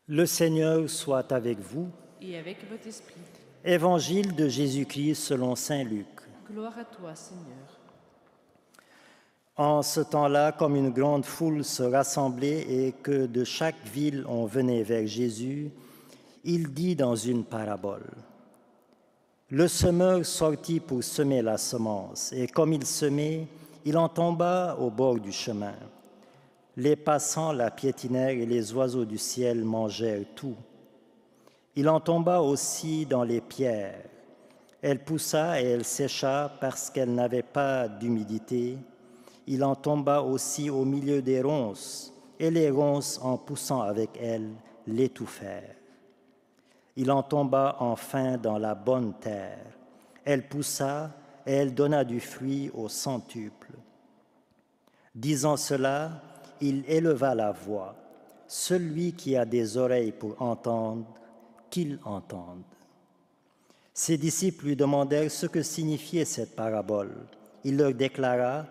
Le Seigneur soit avec vous. Et avec votre esprit. Évangile de Jésus-Christ selon saint Luc. Gloire à toi, Seigneur. En ce temps-là, comme une grande foule se rassemblait et que de chaque ville on venait vers Jésus, il dit dans une parabole: Le semeur sortit pour semer la semence, et comme il semait, il en tomba au bord du chemin. Les passants la piétinèrent et les oiseaux du ciel mangèrent tout. Il en tomba aussi dans les pierres. Elle poussa et elle sécha parce qu'elle n'avait pas d'humidité. Il en tomba aussi au milieu des ronces, et les ronces, en poussant avec elle, l'étouffèrent. Il en tomba enfin dans la bonne terre. Elle poussa et elle donna du fruit au centuple. Disant cela, il éleva la voix. Celui qui a des oreilles pour entendre, qu'il entende. Ses disciples lui demandèrent ce que signifiait cette parabole. Il leur déclara: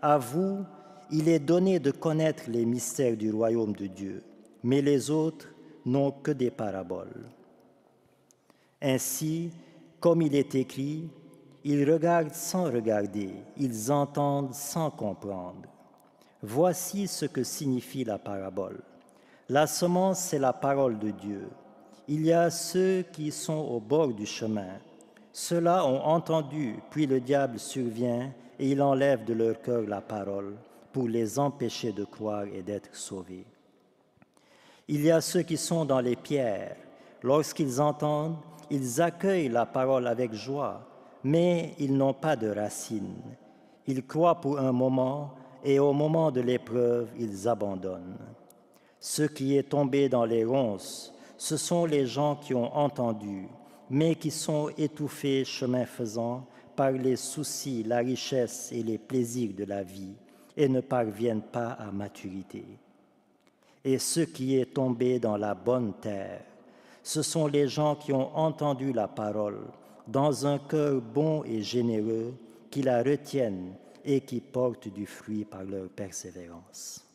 À vous, il est donné de connaître les mystères du royaume de Dieu, mais les autres n'ont que des paraboles. Ainsi, comme il est écrit, ils regardent sans regarder, ils entendent sans comprendre. Voici ce que signifie la parabole. La semence, c'est la parole de Dieu. Il y a ceux qui sont au bord du chemin. Ceux-là ont entendu, puis le diable survient et il enlève de leur cœur la parole pour les empêcher de croire et d'être sauvés. Il y a ceux qui sont dans les pierres. Lorsqu'ils entendent, ils accueillent la parole avec joie, mais ils n'ont pas de racines. Ils croient pour un moment et au moment de l'épreuve, ils abandonnent. Ce qui est tombé dans les ronces, ce sont les gens qui ont entendu, mais qui sont étouffés chemin faisant par les soucis, la richesse et les plaisirs de la vie et ne parviennent pas à maturité. Et ce qui est tombé dans la bonne terre, ce sont les gens qui ont entendu la parole dans un cœur bon et généreux, qui la retiennent et qui portent du fruit par leur persévérance.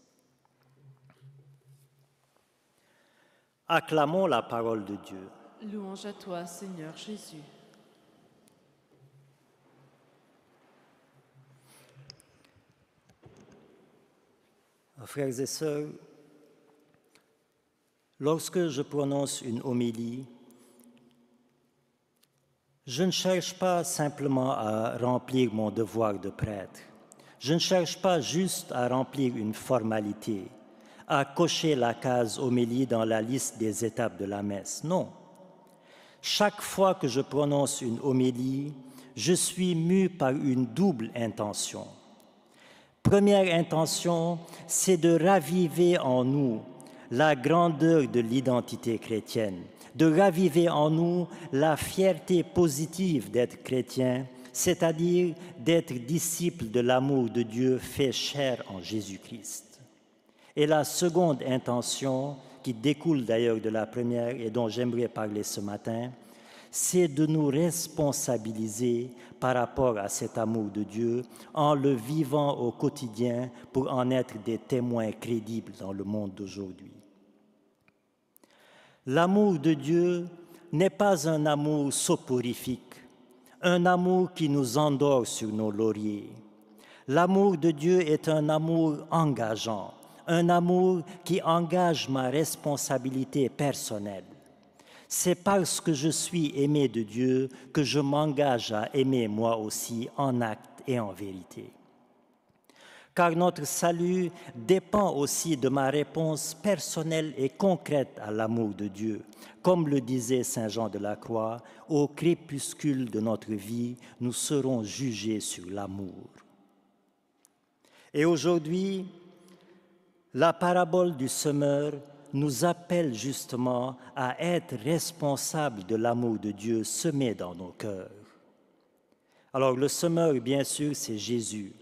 Acclamons la parole de Dieu. Louange à toi, Seigneur Jésus. Frères et sœurs, lorsque je prononce une homélie, je ne cherche pas simplement à remplir mon devoir de prêtre. Je ne cherche pas juste à remplir une formalité, à cocher la case homélie dans la liste des étapes de la messe. Non. Chaque fois que je prononce une homélie, je suis mu par une double intention. Première intention, c'est de raviver en nous la grandeur de l'identité chrétienne, de raviver en nous la fierté positive d'être chrétien, c'est-à-dire d'être disciple de l'amour de Dieu fait chair en Jésus-Christ. Et la seconde intention, qui découle d'ailleurs de la première et dont j'aimerais parler ce matin, c'est de nous responsabiliser par rapport à cet amour de Dieu en le vivant au quotidien pour en être des témoins crédibles dans le monde d'aujourd'hui. L'amour de Dieu n'est pas un amour soporifique, un amour qui nous endort sur nos lauriers. L'amour de Dieu est un amour engageant, un amour qui engage ma responsabilité personnelle. C'est parce que je suis aimé de Dieu que je m'engage à aimer moi aussi en acte et en vérité. Car notre salut dépend aussi de ma réponse personnelle et concrète à l'amour de Dieu. Comme le disait saint Jean de la Croix, au crépuscule de notre vie, nous serons jugés sur l'amour. Et aujourd'hui, la parabole du semeur nous appelle justement à être responsables de l'amour de Dieu semé dans nos cœurs. Alors le semeur, bien sûr, c'est Jésus,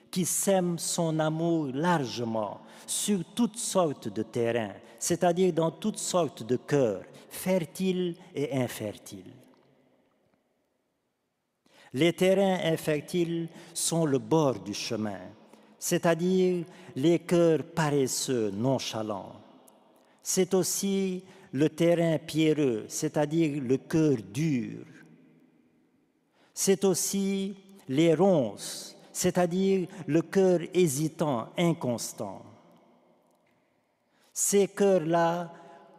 qui sème son amour largement sur toutes sortes de terrains, c'est-à-dire dans toutes sortes de cœurs, fertiles et infertiles. Les terrains infertiles sont le bord du chemin, c'est-à-dire les cœurs paresseux, nonchalants. C'est aussi le terrain pierreux, c'est-à-dire le cœur dur. C'est aussi les ronces, c'est-à-dire le cœur hésitant, inconstant. Ces cœurs-là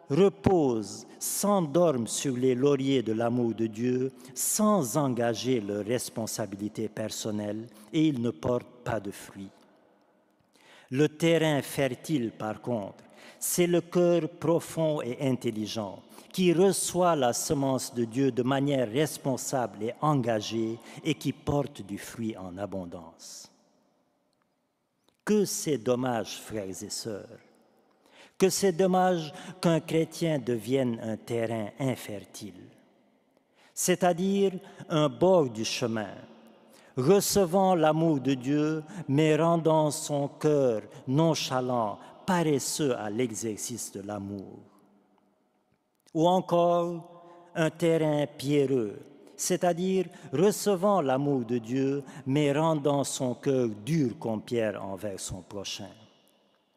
reposent, s'endorment sur les lauriers de l'amour de Dieu sans engager leurs responsabilités personnelles et ils ne portent pas de fruits. Le terrain fertile, par contre, c'est le cœur profond et intelligent qui reçoit la semence de Dieu de manière responsable et engagée et qui porte du fruit en abondance. Que c'est dommage, frères et sœurs, que c'est dommage qu'un chrétien devienne un terrain infertile, c'est-à-dire un bord du chemin, recevant l'amour de Dieu, mais rendant son cœur nonchalant, paresseux à l'exercice de l'amour. Ou encore un terrain pierreux, c'est-à-dire recevant l'amour de Dieu, mais rendant son cœur dur comme pierre envers son prochain.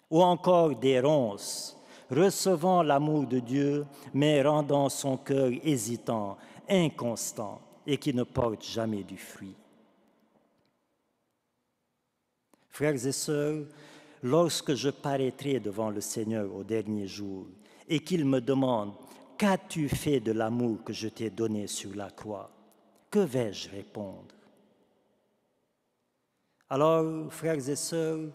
Ou encore des ronces, recevant l'amour de Dieu, mais rendant son cœur hésitant, inconstant et qui ne porte jamais du fruit. Frères et sœurs, lorsque je paraîtrai devant le Seigneur au dernier jour et qu'il me demande « Qu'as-tu fait de l'amour que je t'ai donné sur la croix ?» Que vais-je répondre? Alors, frères et sœurs,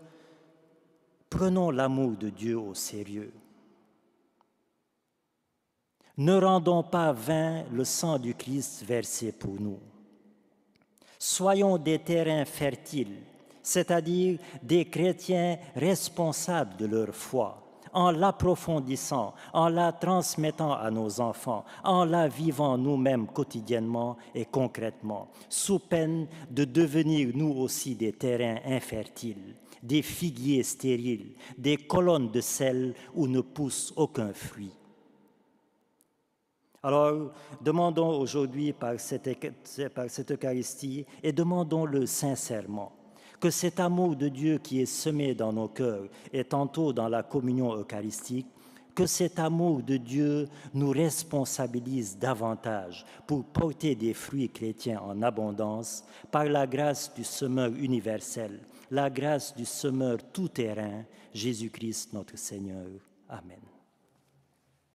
prenons l'amour de Dieu au sérieux. Ne rendons pas vain le sang du Christ versé pour nous. Soyons des terrains fertiles, c'est-à-dire des chrétiens responsables de leur foi, en l'approfondissant, en la transmettant à nos enfants, en la vivant nous-mêmes quotidiennement et concrètement, sous peine de devenir nous aussi des terrains infertiles, des figuiers stériles, des colonnes de sel où ne pousse aucun fruit. Alors, demandons aujourd'hui par cette Eucharistie et demandons-le sincèrement, que cet amour de Dieu qui est semé dans nos cœurs et tantôt dans la communion eucharistique, que cet amour de Dieu nous responsabilise davantage pour porter des fruits chrétiens en abondance par la grâce du semeur universel, la grâce du semeur tout-terrain, Jésus-Christ notre Seigneur. Amen.